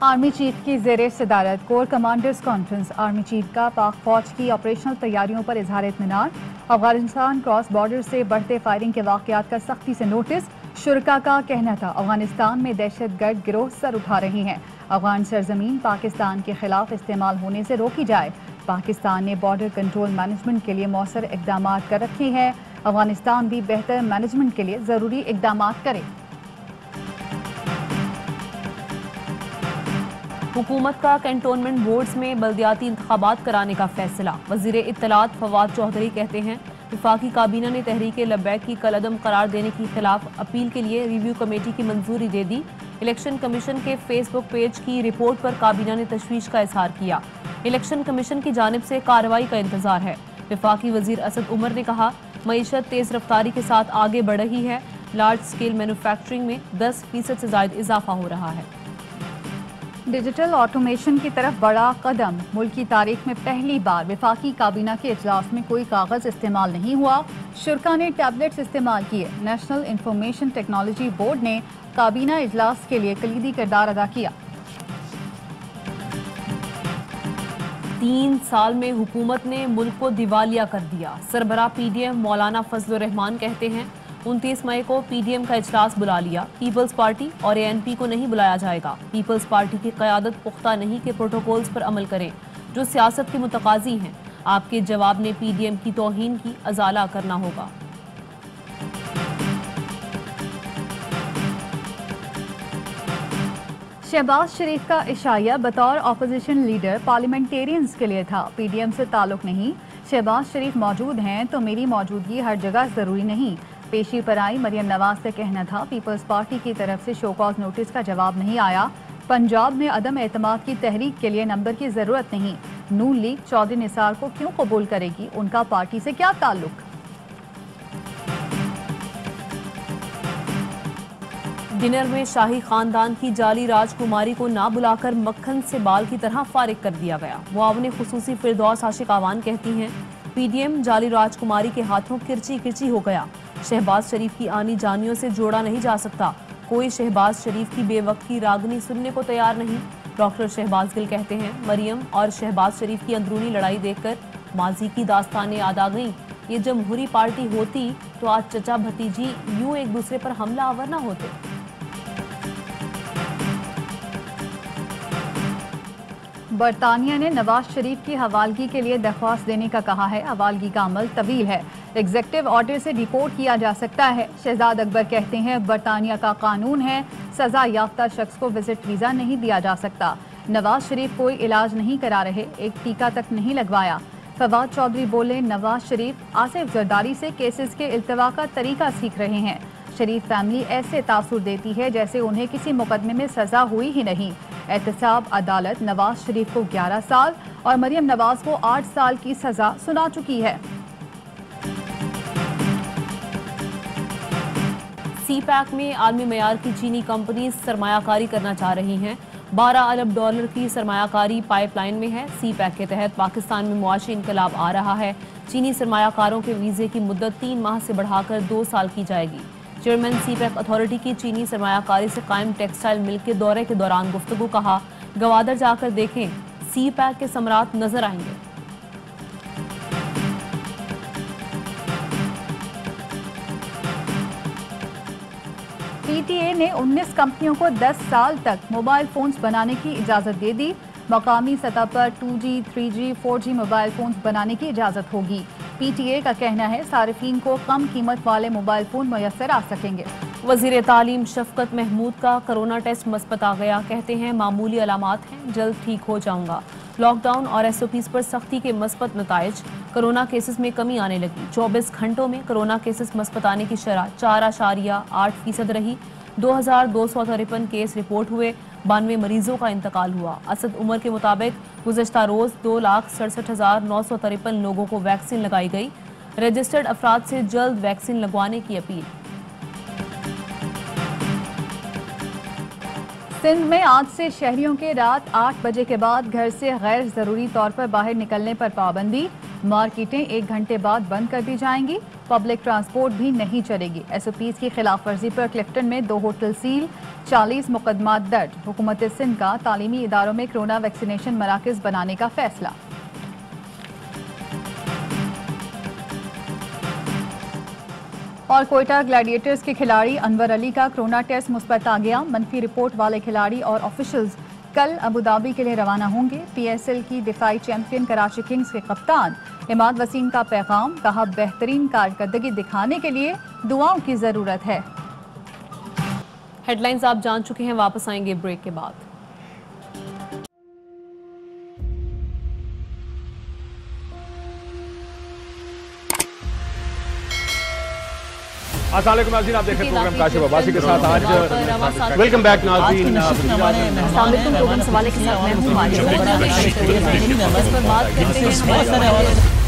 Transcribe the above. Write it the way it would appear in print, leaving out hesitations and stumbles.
Army chief की ज़ेरे सदारत core commanders conference. Army chief का पाक फौज की ऑपरेशनल तैयारियों पर इजहार इत्मीनान। अफगानिस्तान क्रॉस बॉर्डर से बढ़ते फायरिंग के वाक़यात का सख्ती से नोटिस। शुरका का कहना था अफगानिस्तान में दहशतगर्द गिरोह सर उठा रहे हैं। अफगान सरजमीन पाकिस्तान के खिलाफ इस्तेमाल होने से रोकी जाए। पाकिस्तान ने बॉर्डर कंट्रोल मैनेजमेंट के लिए मौसर इकदाम कर रखे हैं। अफगानिस्तान भी बेहतर मैनेजमेंट के लिए ज़रूरी इकदाम करे। हुकूमत का कैंटोनमेंट बोर्ड्स में बल्दियाती इंतखाबात कराने का फैसला। वज़ीर इत्तलात फवाद चौधरी कहते हैं वफाकी काबीना ने तहरीक लब्बैक की कलअदम करार देने के खिलाफ अपील के लिए रिव्यू कमेटी की मंजूरी दे दी। इलेक्शन कमीशन के फेसबुक पेज की रिपोर्ट पर काबीना ने तशवीश का इजहार किया। इलेक्शन कमीशन की जानिब से कार्रवाई का इंतजार है। वफाकी वजीर असद उमर ने कहा मईशत तेज रफ्तारी के साथ आगे बढ़ रही है। लार्ज स्केल मैन्युफैक्चरिंग में 10% से ज़ायद इजाफा हो रहा है। डिजिटल ऑटोमेशन की तरफ बड़ा कदम। मुल्क की तारीख में पहली बार वफाकी काबीना के इजलास में कोई कागज इस्तेमाल नहीं हुआ। शुरका ने टैबलेट्स इस्तेमाल किए। नेशनल इंफॉर्मेशन टेक्नोलॉजी बोर्ड ने काबीना इजलास के लिए कलीदी किरदार अदा किया। 3 साल में हुकूमत ने मुल्क को दिवालिया कर दिया। सरबराह पीडीएम मौलाना फजलुर रहमान कहते हैं 29 मई को पीडीएम का इजलास बुला लिया। पीपल्स पार्टी और एएनपी को नहीं बुलाया जाएगा। पीपल्स पार्टी की क़यादत पुख्ता नहीं के प्रोटोकॉल्स पर अमल करें जो सियासत के मुतकाजी हैं। आपके जवाब ने पीडीएम की तौहीन की अजाला करना होगा। शहबाज शरीफ का इशाया बतौर अपोजिशन लीडर पार्लियामेंटेरियंस के लिए था, पीडीएम से ताल्लुक नहीं। शहबाज शरीफ मौजूद हैं तो मेरी मौजूदगी हर जगह ज़रूरी नहीं। पेशी पर आई मरियम नवाज से कहना था पीपल्स पार्टी की तरफ से शोकॉज नोटिस का जवाब नहीं आया। पंजाब में अदम एतमाद की तहरीक के लिए नंबर की ज़रूरत नहीं। नून लीग चौधरी निसार को क्यों कबूल करेगी, उनका पार्टी से क्या ताल्लुक। डिनर में शाही खानदान की जाली राजकुमारी को ना बुलाकर मक्खन से बाल की तरह फारिग कर दिया गया। मुआवने खुसूसी फिरदौस आशिक आवान कहती हैं पीडीएम जाली राजकुमारी के हाथों किरची किरची हो गया। शहबाज शरीफ की आनी जानियों से जोड़ा नहीं जा सकता। कोई शहबाज शरीफ की बेवक्त की रागनी सुनने को तैयार नहीं। डॉक्टर शहबाज गिल कहते हैं मरियम और शहबाज शरीफ की अंदरूनी लड़ाई देखकर माजी की दास्तानें याद आ गईं। ये जमहूरी पार्टी होती तो आज चचा भतीजी यूं एक दूसरे पर हमला आवर न होते। बरतानिया ने नवाज शरीफ की हवालगी के लिए दरख्वास्त देने का कहा है। हवालगी का अमल तवील है, एग्जेक्टिव ऑर्डर से डिपोर्ट किया जा सकता है। शहजाद अकबर कहते हैं बरतानिया का कानून है, सजा याफ्ता शख्स को विजिट वीज़ा नहीं दिया जा सकता। नवाज शरीफ कोई इलाज नहीं करा रहे, एक टीका तक नहीं लगवाया। फवाद चौधरी बोले नवाज शरीफ आसिफ जरदारी से केसेस के इल्तवा का तरीका सीख रहे हैं। शरीफ फैमिली ऐसे तासुर देती है जैसे उन्हें किसी मुकदमे में सजा हुई ही नहीं। एहतसाब अदालत नवाज शरीफ को 11 साल और मरियम नवाज को 8 साल की सजा सुना चुकी है। सीपैक में आलमी मयार की चीनी कंपनी सरमायाकारी करना चाह रही हैं। 12 अरब डॉलर की सरमायाकारी पाइपलाइन में है। सीपैक के तहत पाकिस्तान में मुआशी इनकलाब आ रहा है। चीनी सरमायाकारों के वीज़े की मुद्दत 3 माह से बढ़ाकर 2 साल की जाएगी। चेयरमैन सीपैक अथॉरिटी की चीनी सरमायाकारी से कायम टेक्सटाइल मिल के दौरे के दौरान गुफ्तगू कहा गवादर जाकर देखें सीपैक के समरात नजर आएंगे। पीटीए ने 19 कंपनियों को 10 साल तक मोबाइल फोन्स बनाने की इजाज़त दे दी। मकामी सतह पर 2G, 3G, 4G mobile phones बनाने की इजाज़त होगी। पीटीए का कहना है सारिफीन को कम कीमत वाले मोबाइल फोन मुयस्सर आ सकेंगे। वज़ीर तालीम शफकत महमूद का कोरोना टेस्ट मस्बत आ गया। कहते हैं मामूली अलामात हैं, जल्द ठीक हो जाऊंगा। लॉकडाउन और SOPs पर सख्ती के मस्बत नताइज। कोरोना केसेस में कमी आने लगी। 24 घंटों में कोरोना केसेस मस्बत आने की शरह 4.8% रही। 2253 केस रिपोर्ट हुए। 92 मरीजों का इंतकाल हुआ। असद उमर के मुताबिक गुज़श्ता रोज 2,67,953 लोगों को वैक्सीन लगाई गई। रजिस्टर्ड अफराद से जल्द वैक्सीन लगवाने की अपील। सिंध में आज से शहरियों के रात 8 बजे के बाद घर से गैर ज़रूरी तौर पर बाहर निकलने पर पाबंदी। मार्केटें 1 घंटे बाद बंद कर दी जाएंगी। पब्लिक ट्रांसपोर्ट भी नहीं चलेगी। SOPs की खिलाफ वर्जी पर क्लिफ्टन में 2 होटल सील, 40 मुकदमात दर्ज। हुकूमत सिंध का तालीमी इदारों में कोरोना वैक्सीनेशन मराकज बनाने का फैसला। और कोयटा ग्लैडिएटर्स के खिलाड़ी अनवर अली का कोरोना टेस्ट मुस्बत आ गया। मनफी रिपोर्ट वाले खिलाड़ी और ऑफिशियल्स कल अबुधाबी के लिए रवाना होंगे। PSL की दिफाई चैंपियन कराची किंग्स के कप्तान इमाद वसीम का पैगाम, कहा बेहतरीन कारकर्दगी दिखाने के लिए दुआओं की जरूरत है। हेडलाइंस आप जान चुके हैं, वापस आएंगे ब्रेक के बाद। अस्सलाम वालेकुम नाज़रीन, आप देख रहे हैं प्रोग्राम काशिफ अब्बासी के साथ। आज वेलकम बैक नाज़रीन। प्रोग्राम सवाले के साथ मैं हूं।